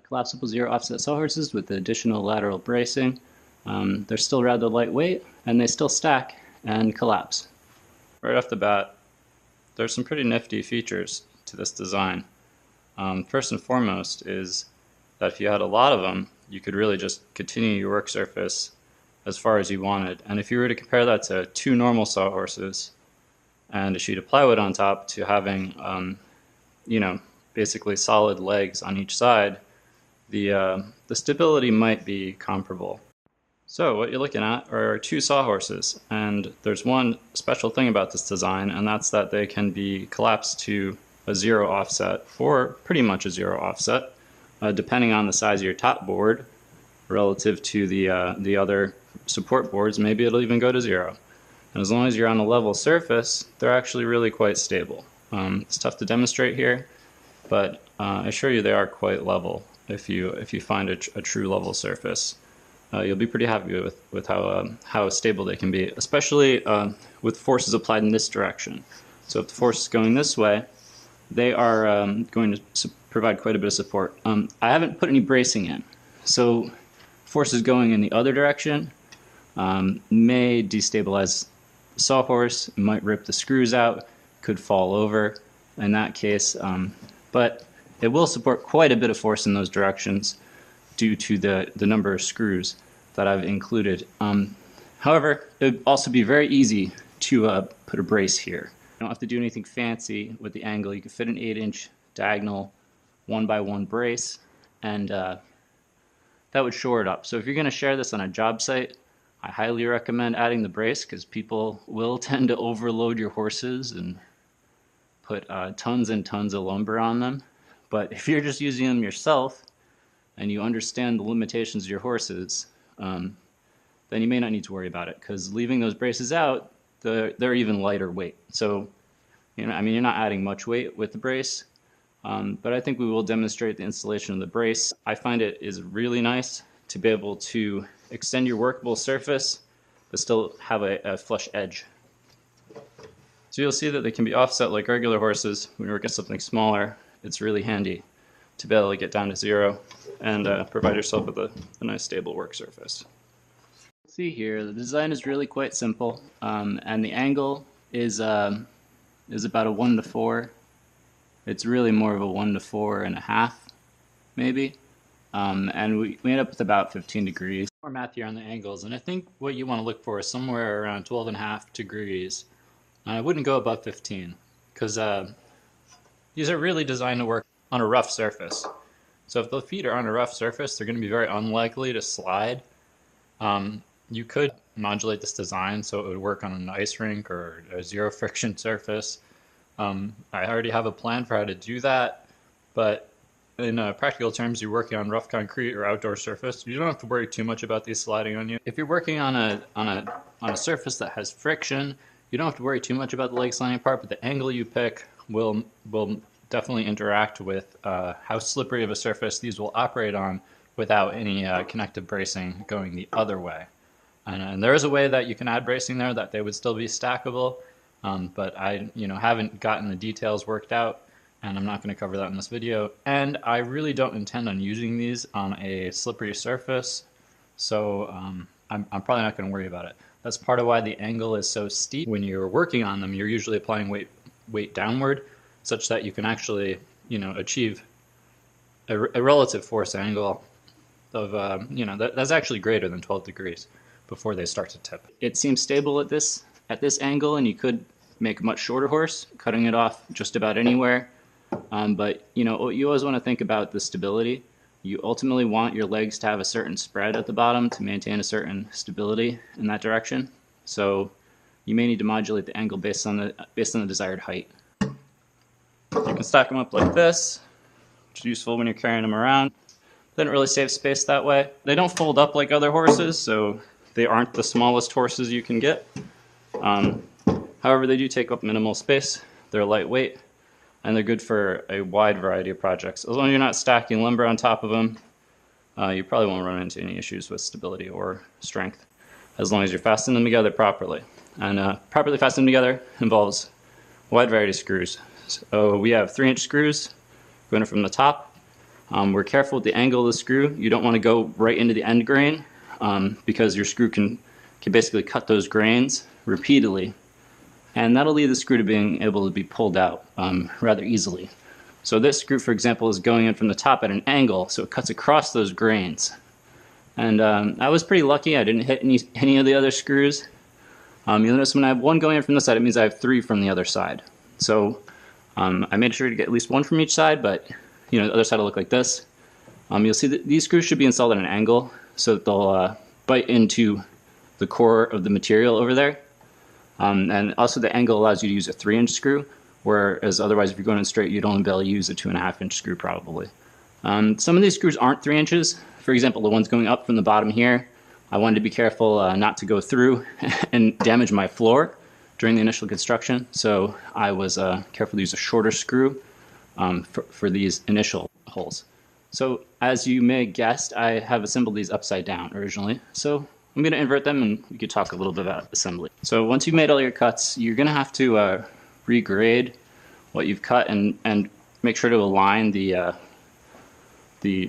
collapsible zero offset sawhorses with additional lateral bracing. They're still rather lightweight and they still stack and collapse. Right off the bat, there's some pretty nifty features to this design. First and foremost is that if you had a lot of them, you could really just continue your work surface as far as you wanted. And if you were to compare that to two normal sawhorses and a sheet of plywood on top to having, basically solid legs on each side, the stability might be comparable. So what you're looking at are two sawhorses, and there's one special thing about this design, and that's that they can be collapsed to a zero offset, or pretty much a zero offset, depending on the size of your top board relative to the other support boards. Maybe it'll even go to zero. And as long as you're on a level surface, they're actually really quite stable. It's tough to demonstrate here, but I assure you they are quite level if you find a true level surface. You'll be pretty happy with how stable they can be, especially with forces applied in this direction. So if the force is going this way, they are going to provide quite a bit of support. I haven't put any bracing in, so forces going in the other direction may destabilize the sawhorse, might rip the screws out, could fall over in that case, but it will support quite a bit of force in those directions due to the number of screws that I've included. However, it would also be very easy to put a brace here. You don't have to do anything fancy with the angle. You can fit an 8-inch diagonal 1x1 brace, and that would shore it up. So if you're going to share this on a job site, I highly recommend adding the brace, because people will tend to overload your horses and put tons and tons of lumber on them. But if you're just using them yourself and you understand the limitations of your horses, then you may not need to worry about it, because leaving those braces out, they're even lighter weight. So, you're not adding much weight with the brace, but I think we will demonstrate the installation of the brace. I find it is really nice to be able to extend your workable surface, but still have a flush edge. So you'll see that they can be offset like regular horses. When you work at something smaller, it's really handy to be able to get down to zero and provide yourself with a nice stable work surface. See here, the design is really quite simple, and the angle is about a 1 to 4. It's really more of a 1 to 4.5, maybe, and we end up with about 15 degrees. More math here on the angles, and I think what you want to look for is somewhere around 12.5 degrees. I wouldn't go above 15, because these are really designed to work on a rough surface. So if the feet are on a rough surface, they're going to be very unlikely to slide. You could modulate this design so it would work on an ice rink or a zero friction surface. I already have a plan for how to do that, but in practical terms, you're working on rough concrete or outdoor surface, you don't have to worry too much about these sliding on you. If you're working on a surface that has friction, you don't have to worry too much about the leg sliding apart, but the angle you pick will definitely interact with how slippery of a surface these will operate on without any connective bracing going the other way. And there is a way that you can add bracing there that they would still be stackable, but I haven't gotten the details worked out, and I'm not going to cover that in this video. And I really don't intend on using these on a slippery surface, so I'm probably not going to worry about it. That's part of why the angle is so steep. When you're working on them, you're usually applying weight downward, such that you can actually, achieve a relative force angle of, that's actually greater than 12 degrees before they start to tip. It seems stable at this angle, and you could make a much shorter horse, cutting it off just about anywhere. But you always want to think about the stability. You ultimately want your legs to have a certain spread at the bottom to maintain a certain stability in that direction. So you may need to modulate the angle based on the desired height. You can stack them up like this, which is useful when you're carrying them around. They don't really save space that way. They don't fold up like other horses, so they aren't the smallest horses you can get. However, they do take up minimal space. They're lightweight, and they're good for a wide variety of projects. As long as you're not stacking lumber on top of them, you probably won't run into any issues with stability or strength, as long as you're fastening them together properly. And properly fastening them together involves a wide variety of screws. So we have 3-inch screws going from the top We're careful with the angle of the screw. You don't want to go right into the end grain because your screw can basically cut those grains repeatedly, and that'll lead the screw to being able to be pulled out rather easily. So this screw, for example, is going in from the top at an angle, so it cuts across those grains. And I was pretty lucky. I didn't hit any of the other screws. You'll notice when I have one going in from this side, it means I have 3 from the other side. So I made sure to get at least 1 from each side, but the other side will look like this. You'll see that these screws should be installed at an angle so that they'll bite into the core of the material over there. And also the angle allows you to use a 3-inch screw, whereas otherwise if you're going in straight, you'd only be able to use a 2.5-inch screw probably. Some of these screws aren't 3 inches. For example, the ones going up from the bottom here, I wanted to be careful not to go through and damage my floor during the initial construction, so I was careful to use a shorter screw for these initial holes. So as you may have guessed, I have assembled these upside down originally, so I'm going to invert them and we could talk a little bit about assembly. So once you've made all your cuts, you're going to have to regrade what you've cut and make sure to align the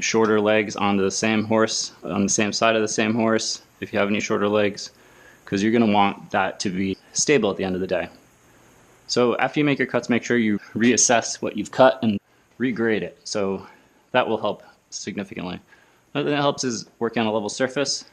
shorter legs onto the same horse, on the same side of the same horse, if you have any shorter legs, because you're going to want that to be stable at the end of the day. So after you make your cuts, make sure you reassess what you've cut and regrade it. So that will help significantly. Another thing that helps is working on a level surface.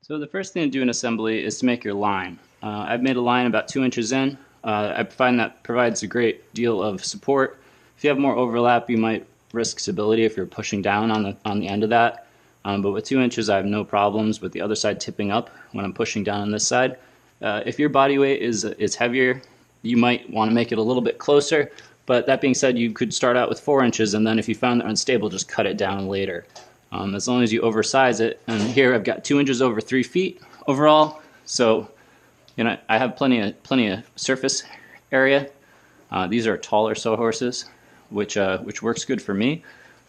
So the first thing to do in assembly is to make your line. I've made a line about 2 inches in. I find that provides a great deal of support. If you have more overlap, you might risk stability if you're pushing down on the end of that. But with 2 inches, I have no problems with the other side tipping up when I'm pushing down on this side. If your body weight is heavier, you might want to make it a little bit closer. But that being said, you could start out with 4 inches, and then if you found that unstable, just cut it down later. As long as you oversize it. And here I've got 2 inches over 3 feet overall, so I have plenty of surface area. These are taller sawhorses, which works good for me.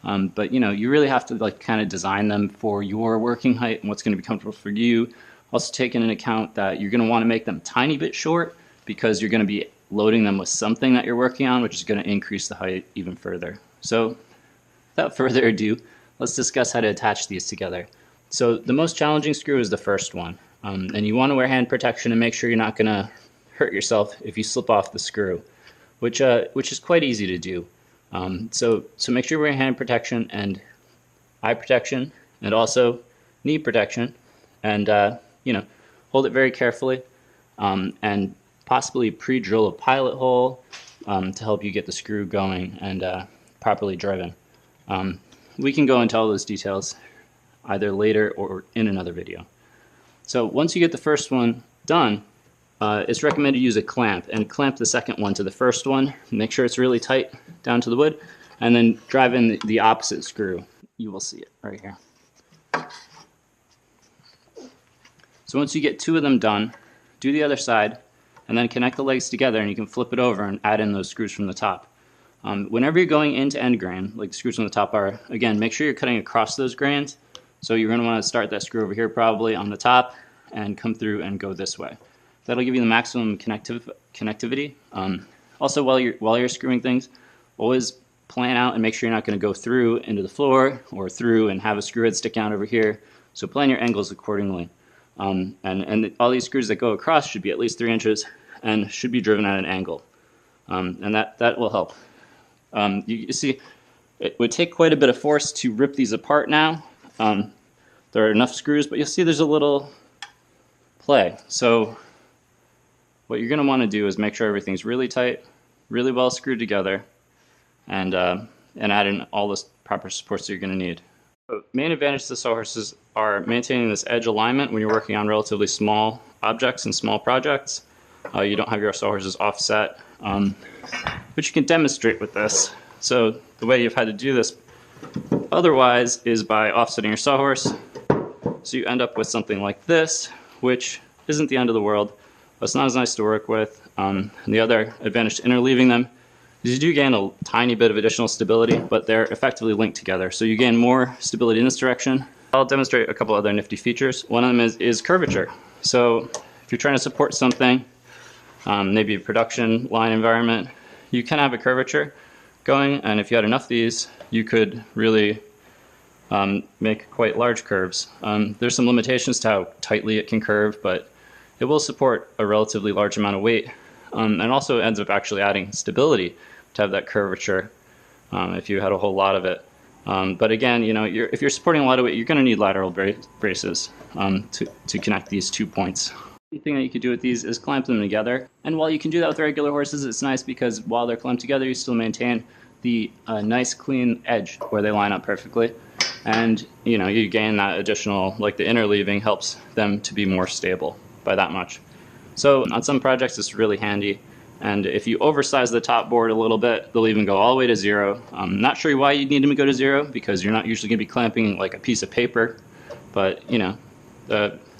But you really have to kind of design them for your working height and what's going to be comfortable for you. Also taking into account that you're going to want to make them a tiny bit short because you're going to be loading them with something that you're working on, which is going to increase the height even further. So without further ado, let's discuss how to attach these together. So the most challenging screw is the first one. And you want to wear hand protection and make sure you're not going to hurt yourself if you slip off the screw, which is quite easy to do. So make sure you're wearing hand protection and eye protection and also knee protection, and hold it very carefully, and possibly pre-drill a pilot hole to help you get the screw going and properly driven. We can go into all those details either later or in another video. So once you get the first one done, it's recommended to use a clamp and clamp the second one to the first one. Make sure it's really tight down to the wood, and then drive in the opposite screw. You will see it right here. So once you get 2 of them done, do the other side, and then connect the legs together, and you can flip it over and add in those screws from the top. Whenever you're going into end grain, like the screws on the top are, again, make sure you're cutting across those grains. So you're going to want to start that screw over here probably on the top and come through and go this way. That'll give you the maximum connectivity. Also, while you're screwing things, always plan out and make sure you're not going to go through into the floor or through and have a screw head stick out over here. So plan your angles accordingly. And all these screws that go across should be at least 3 inches and should be driven at an angle. And that will help. You see, it would take quite a bit of force to rip these apart now. There are enough screws, but you'll see there's a little play. So what you're going to want to do is make sure everything's really tight, really well screwed together, and add in all the proper supports that you're going to need. The main advantages of sawhorses are maintaining this edge alignment when you're working on relatively small objects and small projects. You don't have your sawhorses offset, but you can demonstrate with this. So the way you've had to do this otherwise is by offsetting your sawhorse. So you end up with something like this, which isn't the end of the world, but it's not as nice to work with. And the other advantage to interleaving them is you do gain a tiny bit of additional stability, but they're effectively linked together. So you gain more stability in this direction. I'll demonstrate a couple other nifty features. One of them is curvature. So if you're trying to support something, maybe a production line environment, you can have a curvature going, and if you had enough of these, you could really make quite large curves. There's some limitations to how tightly it can curve, but it will support a relatively large amount of weight, and also ends up actually adding stability to have that curvature if you had a whole lot of it. But again, if you're supporting a lot of weight, you're going to need lateral braces to connect these 2 points. The thing that you could do with these is clamp them together. And while you can do that with regular horses, it's nice because while they're clamped together, you still maintain the nice clean edge where they line up perfectly. And you gain that additional, like the interleaving helps them to be more stable by that much. So on some projects it's really handy. And if you oversize the top board a little bit, they'll even go all the way to 0. I'm not sure why you'd need them to go to 0 because you're not usually going to be clamping like a piece of paper. But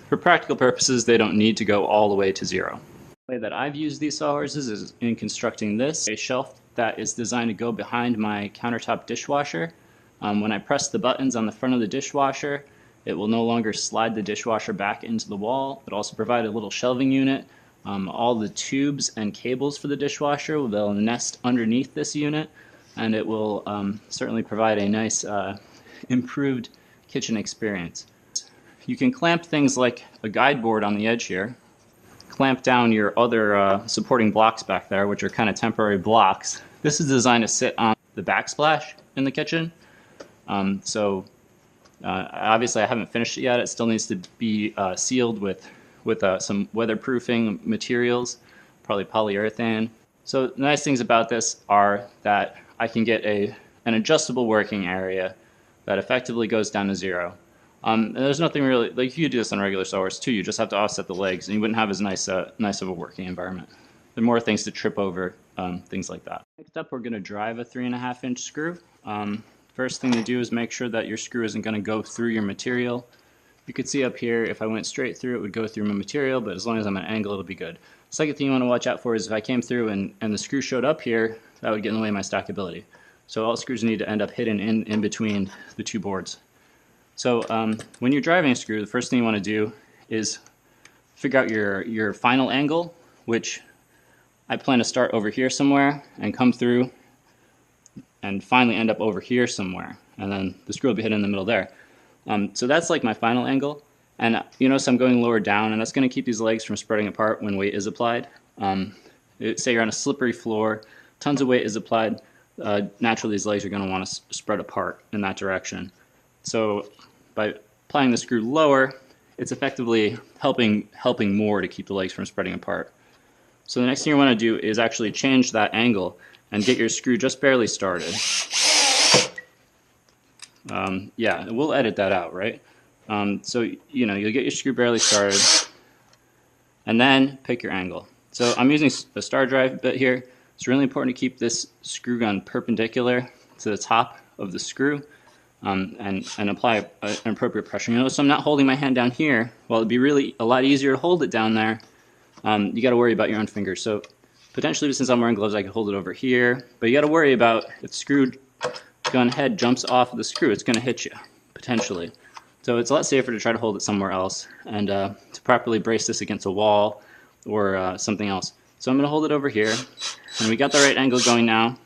for practical purposes, they don't need to go all the way to 0. The way that I've used these sawhorses is in constructing a shelf that is designed to go behind my countertop dishwasher. When I press the buttons on the front of the dishwasher, it will no longer slide the dishwasher back into the wall. It also provides a little shelving unit. All the tubes and cables for the dishwasher will nest underneath this unit, and it will certainly provide a nice improved kitchen experience. You can clamp things like a guide board on the edge here, clamp down your other supporting blocks back there, which are kind of temporary blocks. This is designed to sit on the backsplash in the kitchen. Obviously I haven't finished it yet. It still needs to be sealed with some weatherproofing materials, probably polyurethane. So the nice things about this are that I can get an adjustable working area that effectively goes down to 0. And there's nothing really, like you could do this on regular sawhorse too, you just have to offset the legs and you wouldn't have as nice of a working environment. There are more things to trip over, things like that. Next up, we're going to drive a 3.5-inch screw. First thing to do is make sure that your screw isn't going to go through your material. You can see up here, if I went straight through, it would go through my material, but as long as I'm at an angle, it'll be good. Second thing you want to watch out for is if I came through and the screw showed up here, that would get in the way of my stackability. So all screws need to end up hidden in between the 2 boards. So when you're driving a screw, the first thing you want to do is figure out your final angle, which I plan to start over here somewhere and come through and finally end up over here somewhere. And then the screw will be hidden in the middle there. So that's like my final angle. And you notice I'm going lower down, and that's going to keep these legs from spreading apart when weight is applied. Say you're on a slippery floor, tons of weight is applied, naturally these legs are going to want to spread apart in that direction. So by applying the screw lower, it's effectively helping more to keep the legs from spreading apart. So the next thing you want to do is actually change that angle and get your screw just barely started. Yeah, we'll edit that out, right? So you'll get your screw barely started and then pick your angle. So I'm using a star drive bit here. It's really important to keep this screw gun perpendicular to the top of the screw. And apply an appropriate pressure. So I'm not holding my hand down here. Well, it'd be really a lot easier to hold it down there. You got to worry about your own fingers. So potentially, since I'm wearing gloves, I could hold it over here. But you got to worry about if the screw gun head jumps off of the screw, it's going to hit you, potentially. So it's a lot safer to try to hold it somewhere else and to properly brace this against a wall or something else. So I'm going to hold it over here. And we got the right angle going now.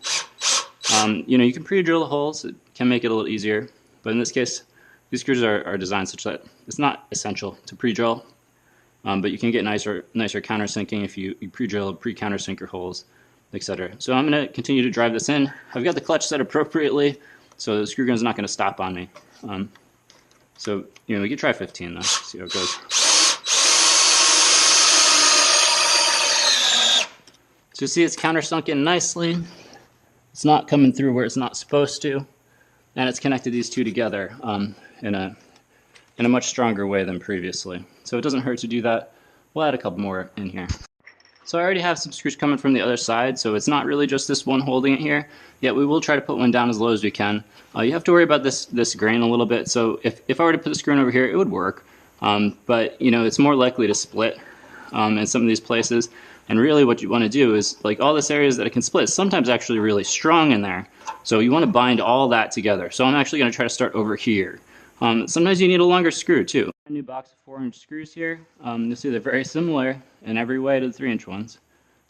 You can pre-drill the holes. It can make it a little easier, but in this case, these screws are designed such that it's not essential to pre-drill, but you can get nicer countersinking if you pre-drill, pre-countersink your holes, etc. So I'm going to continue to drive this in. I've got the clutch set appropriately, so the screw gun's not going to stop on me. So we can try 15 though, see how it goes. So you see it's countersunk in nicely. It's not coming through where it's not supposed to, and it's connected these 2 together in a much stronger way than previously. So it doesn't hurt to do that. We'll add a couple more in here. So I already have some screws coming from the other side, so it's not really just this one holding it here. Yet we will try to put one down as low as we can. You have to worry about this grain a little bit. So if I were to put the screw in over here, it would work, but it's more likely to split in some of these places. And really what you want to do is, like, all this areas that it can split, sometimes actually really strong in there. So you want to bind all that together. So I'm actually going to try to start over here. Sometimes you need a longer screw too. A new box of 4-inch screws here. You'll see they're very similar in every way to the 3-inch ones,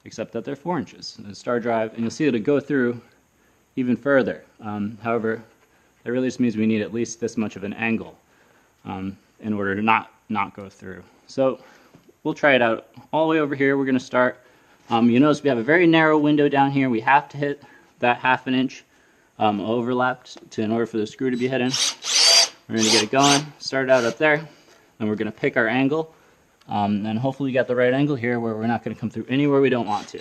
except that they're 4 inches. A star drive, and you'll see it'll go through even further. However, That really just means we need at least this much of an angle in order to not go through. So we'll try it out all the way over here. We're going to start. You notice we have a very narrow window down here. We have to hit that 1/2 inch overlapped in order for the screw to be hidden. We're going to get it going. Start it out up there, and we're going to pick our angle. And hopefully we got the right angle here where we're not going to come through anywhere we don't want to.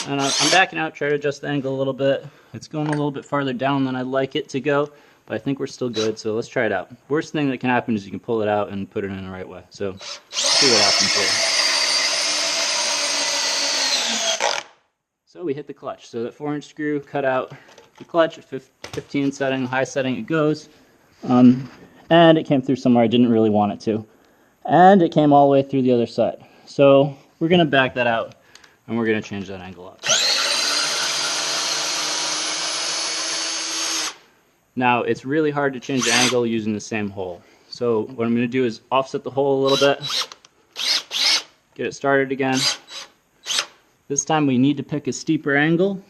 And I'm backing out, try to adjust the angle a little bit. It's going a little bit farther down than I'd like it to go, but I think we're still good, so let's try it out. Worst thing that can happen is you can pull it out and put it in the right way. So let's see what happens here. So we hit the clutch. So that 4-inch screw cut out the clutch at 15 setting, high setting it goes. And it came through somewhere I didn't really want it to. And it came all the way through the other side. So we're going to back that out and we're going to change that angle up. Now it's really hard to change the angle using the same hole. So what I'm going to do is offset the hole a little bit, get it started again. This time we need to pick a steeper angle.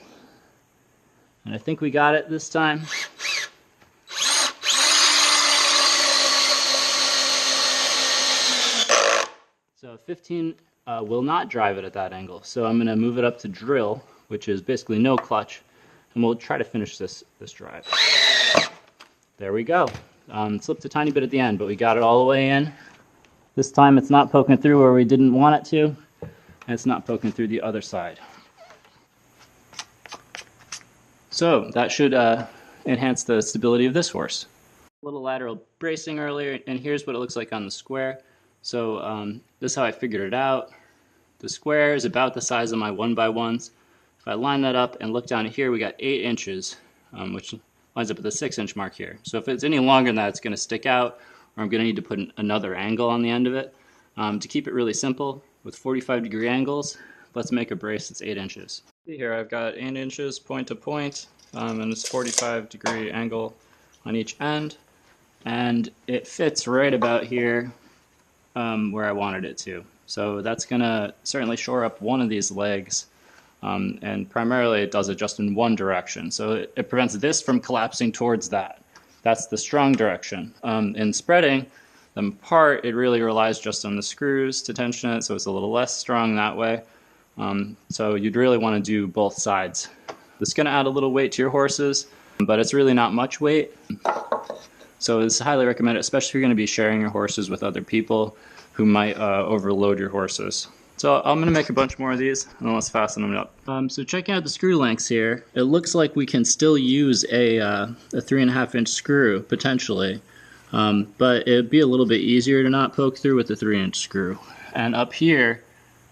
And I think we got it this time. So 15 will not drive it at that angle. So I'm going to move it up to drill, which is basically no clutch, and we'll try to finish this drive. There we go. Slipped a tiny bit at the end, but we got it all the way in. This time it's not poking through where we didn't want it to, and it's not poking through the other side. So that should enhance the stability of this horse. A little lateral bracing earlier, and here's what it looks like on the square. So this is how I figured it out. The square is about the size of my 1x1s. If I line that up and look down here, we got 8 inches, which lines up with the 6-inch mark here. So if it's any longer than that, it's going to stick out, or I'm going to need to put another angle on the end of it. To keep it really simple, with 45-degree angles, let's make a brace that's 8 inches. See here, I've got 8 inches point to point, and it's 45-degree angle on each end, and it fits right about here where I wanted it to. So that's going to certainly shore up one of these legs, and primarily it does it just in one direction. So it prevents this from collapsing towards that. That's the strong direction. In spreading them apart, it really relies just on the screws to tension it, so it's a little less strong that way. So you'd really want to do both sides. This is going to add a little weight to your horses, but it's really not much weight. So it's highly recommended, especially if you're going to be sharing your horses with other people who might overload your horses. So I'm going to make a bunch more of these, and then let's fasten them up. So checking out the screw lengths here, it looks like we can still use a 3.5-inch screw, potentially. But it would be a little bit easier to not poke through with the 3-inch screw. And up here,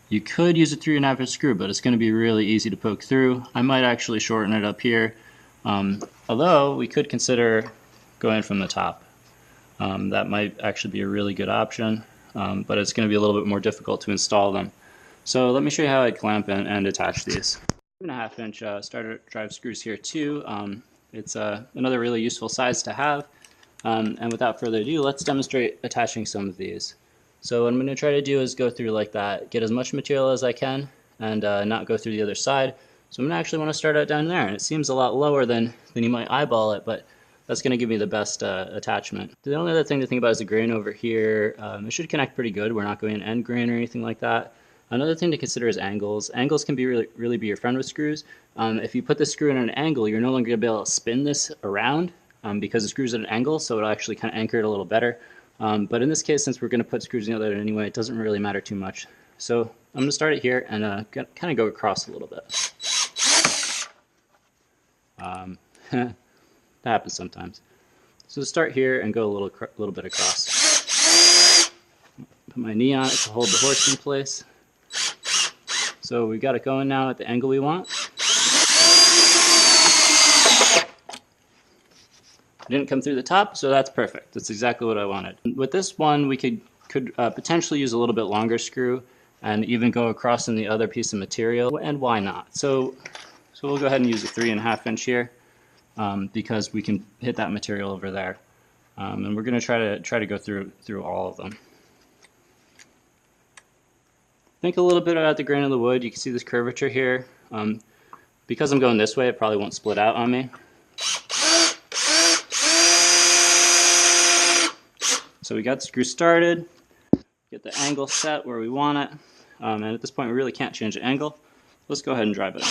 you could use a 3.5-inch screw, but it's going to be really easy to poke through. I might actually shorten it up here, although we could consider going from the top. That might actually be a really good option, but it's going to be a little bit more difficult to install them. So let me show you how I'd clamp and attach these. 2.5-inch starter drive screws here too. It's another really useful size to have. And without further ado, let's demonstrate attaching some of these. So what I'm going to try to do is go through like that, get as much material as I can, and not go through the other side. So I'm going to actually want to start out down there, and it seems a lot lower than you might eyeball it, but that's going to give me the best attachment. The only other thing to think about is the grain over here. It should connect pretty good. We're not going an end grain or anything like that. Another thing to consider is angles. Angles can be really be your friend with screws. If you put the screw in an angle, you're no longer going to be able to spin this around because the screw's at an angle, so it'll actually kind of anchor it a little better. But in this case, since we're going to put screws in the other anyway, it doesn't really matter too much. So I'm going to start it here and kind of go across a little bit. That happens sometimes. So start here and go a little bit across. Put my knee on it to hold the horse in place. So we've got it going now at the angle we want. Didn't come through the top, so that's perfect. That's exactly what I wanted. With this one, we could potentially use a little bit longer screw and even go across in the other piece of material, and why not? So we'll go ahead and use a 3.5-inch here because we can hit that material over there, and we're going to try to go through all of them. Think a little bit about the grain of the wood. You can see this curvature here. Because I'm going this way, it probably won't split out on me. So we got the screw started, get the angle set where we want it, and at this point we really can't change the angle. Let's go ahead and drive it in.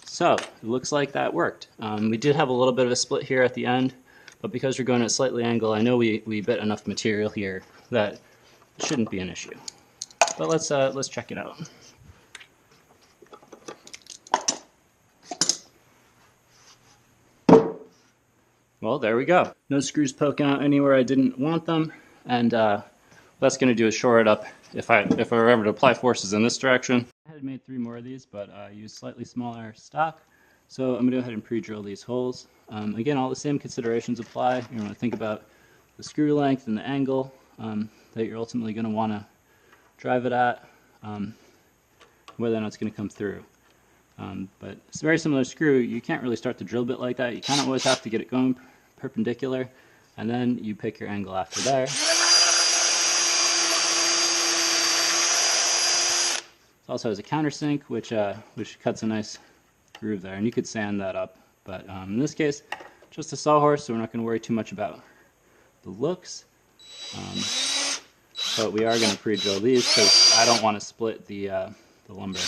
So it looks like that worked. We did have a little bit of a split here at the end, but because we're going at a slightly angle, I know we bit enough material here that it shouldn't be an issue. But let's check it out. Well, there we go. No screws poking out anywhere I didn't want them, and what that's going to do is shore it up if I were ever to apply forces in this direction. I had made 3 more of these, but I used slightly smaller stock, so I'm going to go ahead and pre-drill these holes. Again, all the same considerations apply. You want to think about the screw length and the angle that you're ultimately going to want to drive it at, whether or not it's going to come through. But it's a very similar screw. You can't really start the drill bit like that. You kind of always have to get it going perpendicular, and then you pick your angle after there. It also has a countersink, which cuts a nice groove there, and you could sand that up. But in this case, just a sawhorse, so we're not going to worry too much about the looks. But we are going to pre-drill these because I don't want to split the lumber.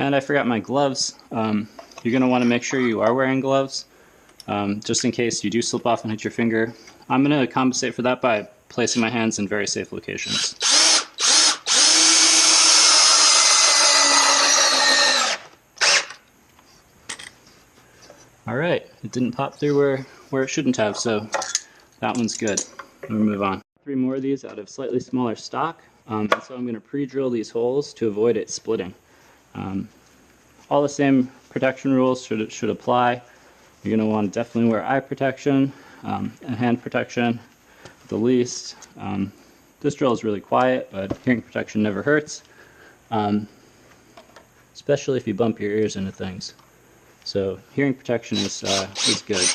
And I forgot my gloves. You're going to want to make sure you are wearing gloves, just in case you do slip off and hit your finger. I'm going to compensate for that by placing my hands in very safe locations. Alright, it didn't pop through where it shouldn't have, so that one's good. We'll move on. 3 more of these out of slightly smaller stock, so I'm going to pre-drill these holes to avoid it splitting. All the same protection rules should apply. You're going to want to definitely wear eye protection and hand protection at the least. This drill is really quiet, but hearing protection never hurts, especially if you bump your ears into things. So hearing protection is good.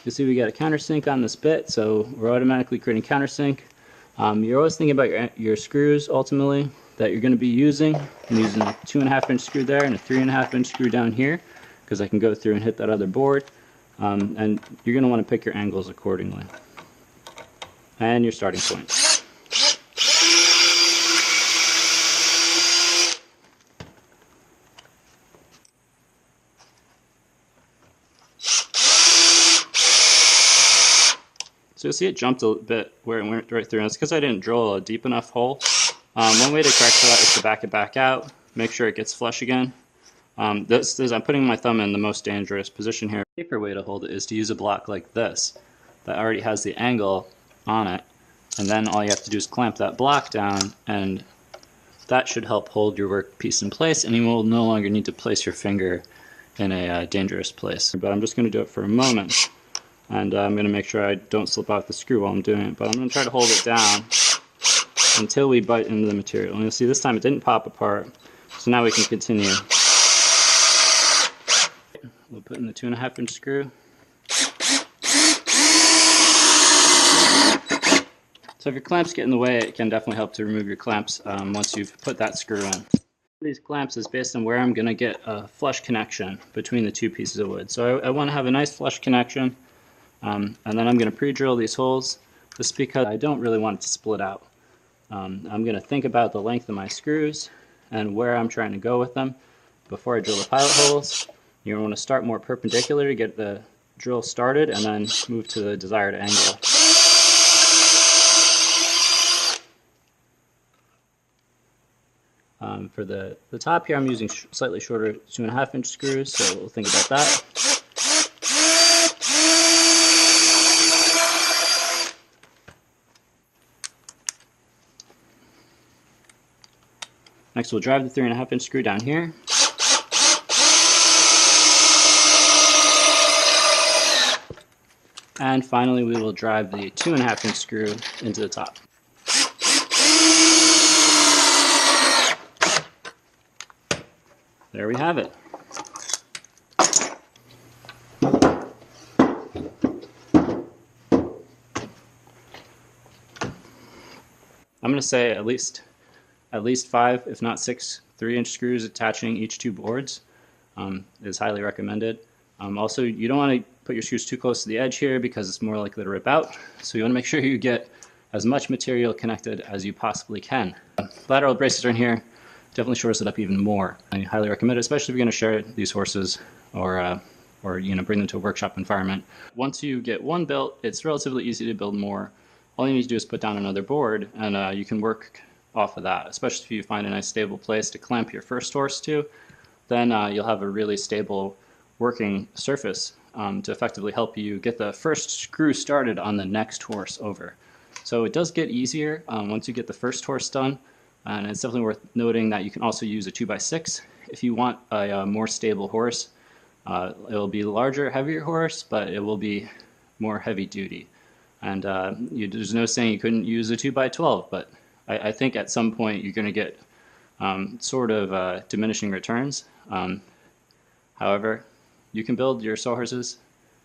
You see we got a countersink on this bit, so we're automatically creating countersink. You're always thinking about your screws ultimately that you're going to be using. I'm using a 2.5-inch screw there and a 3.5-inch screw down here because I can go through and hit that other board. And you're going to want to pick your angles accordingly. And your starting point. So you'll see it jumped a bit where it went right through, and it's because I didn't drill a deep enough hole. One way to correct for that is to back it back out, make sure it gets flush again. I'm putting my thumb in the most dangerous position here. The safer way to hold it is to use a block like this that already has the angle on it, and then all you have to do is clamp that block down, and that should help hold your workpiece in place, and you will no longer need to place your finger in a dangerous place. But I'm just going to do it for a moment. And I'm going to make sure I don't slip off the screw while I'm doing it, but I'm going to try to hold it down until we bite into the material. And you'll see this time it didn't pop apart, so now we can continue. We'll put in the 2.5-inch screw. So if your clamps get in the way, it can definitely help to remove your clamps once you've put that screw in. These clamps is based on where I'm going to get a flush connection between the 2 pieces of wood. So I want to have a nice flush connection. And then I'm going to pre-drill these holes just because I don't really want it to split out. I'm going to think about the length of my screws and where I'm trying to go with them before I drill the pilot holes. You want to start more perpendicular to get the drill started and then move to the desired angle. For the top here I'm using slightly shorter 2.5-inch screws, so we'll think about that. Next we'll drive the 3.5-inch screw down here. And finally, we will drive the 2.5-inch screw into the top. There we have it. I'm going to say at least 5, if not 6, 3-inch screws attaching each 2 boards is highly recommended. Also, you don't want to put your screws too close to the edge here because it's more likely to rip out. So you want to make sure you get as much material connected as you possibly can. Lateral braces are in here. Definitely shores it up even more. I highly recommend it, especially if you're going to share these horses or bring them to a workshop environment. Once you get one built, it's relatively easy to build more. All you need to do is put down another board, and you can work off of that. Especially if you find a nice stable place to clamp your first horse to, then you'll have a really stable working surface to effectively help you get the first screw started on the next horse over. So it does get easier once you get the first horse done. And it's definitely worth noting that you can also use a 2x6 if you want a more stable horse. It will be a larger, heavier horse, but it will be more heavy duty. And there's no saying you couldn't use a 2x12, but I think at some point you're going to get sort of diminishing returns. However, you can build your sawhorses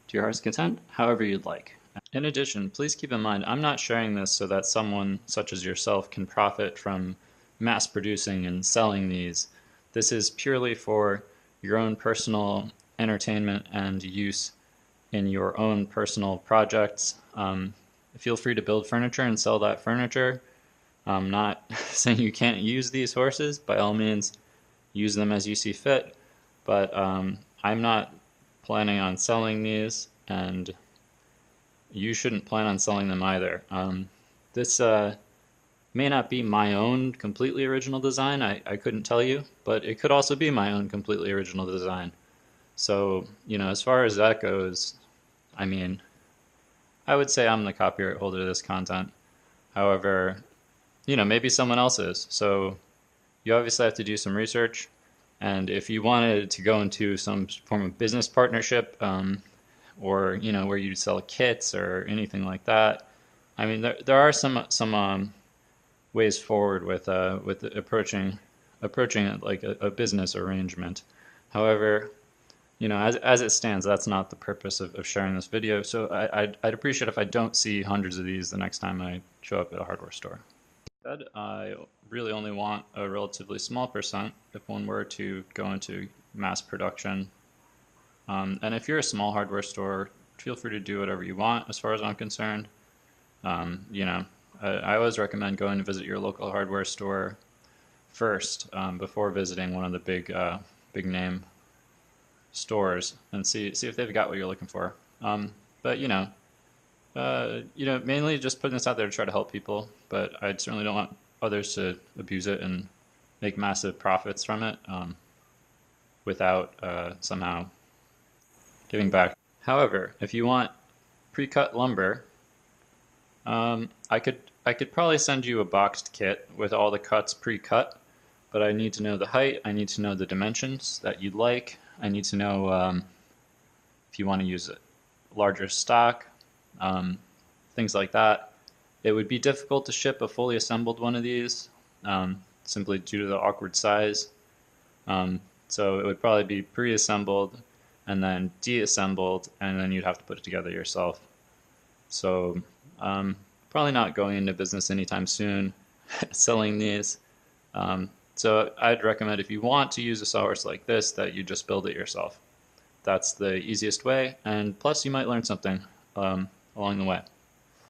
to your heart's content however you'd like. In addition, please keep in mind, I'm not sharing this so that someone such as yourself can profit from mass producing and selling these. This is purely for your own personal entertainment and use in your own personal projects. Feel free to build furniture and sell that furniture. I'm not saying you can't use these horses. By all means, use them as you see fit. But I'm not planning on selling these, and you shouldn't plan on selling them either. This may not be my own completely original design, I couldn't tell you, but it could also be my own completely original design. So, as far as that goes, I mean, I would say I'm the copyright holder of this content. However, maybe someone else is. So you obviously have to do some research, and if you wanted to go into some form of business partnership, or where you sell kits or anything like that, I mean, there are some ways forward with approaching it like a business arrangement. However, as it stands, that's not the purpose of sharing this video. So I'd appreciate if I don't see hundreds of these the next time I show up at a hardware store. Instead, I really only want a relatively small percent if one were to go into mass production. And if you're a small hardware store, feel free to do whatever you want as far as I'm concerned. I always recommend going to visit your local hardware store first before visiting one of the big name stores and see if they've got what you're looking for. But mainly just putting this out there to try to help people. But I certainly don't want others to abuse it and make massive profits from it without somehow giving back. However, if you want pre-cut lumber, I could probably send you a boxed kit with all the cuts pre-cut, but I need to know the height, I need to know the dimensions that you'd like, I need to know if you want to use a larger stock, things like that. It would be difficult to ship a fully assembled one of these, simply due to the awkward size. So it would probably be pre-assembled and then deassembled, and then you'd have to put it together yourself. So probably not going into business anytime soon selling these. So I'd recommend, if you want to use a sawhorse like this, that you just build it yourself. That's the easiest way, and plus you might learn something along the way.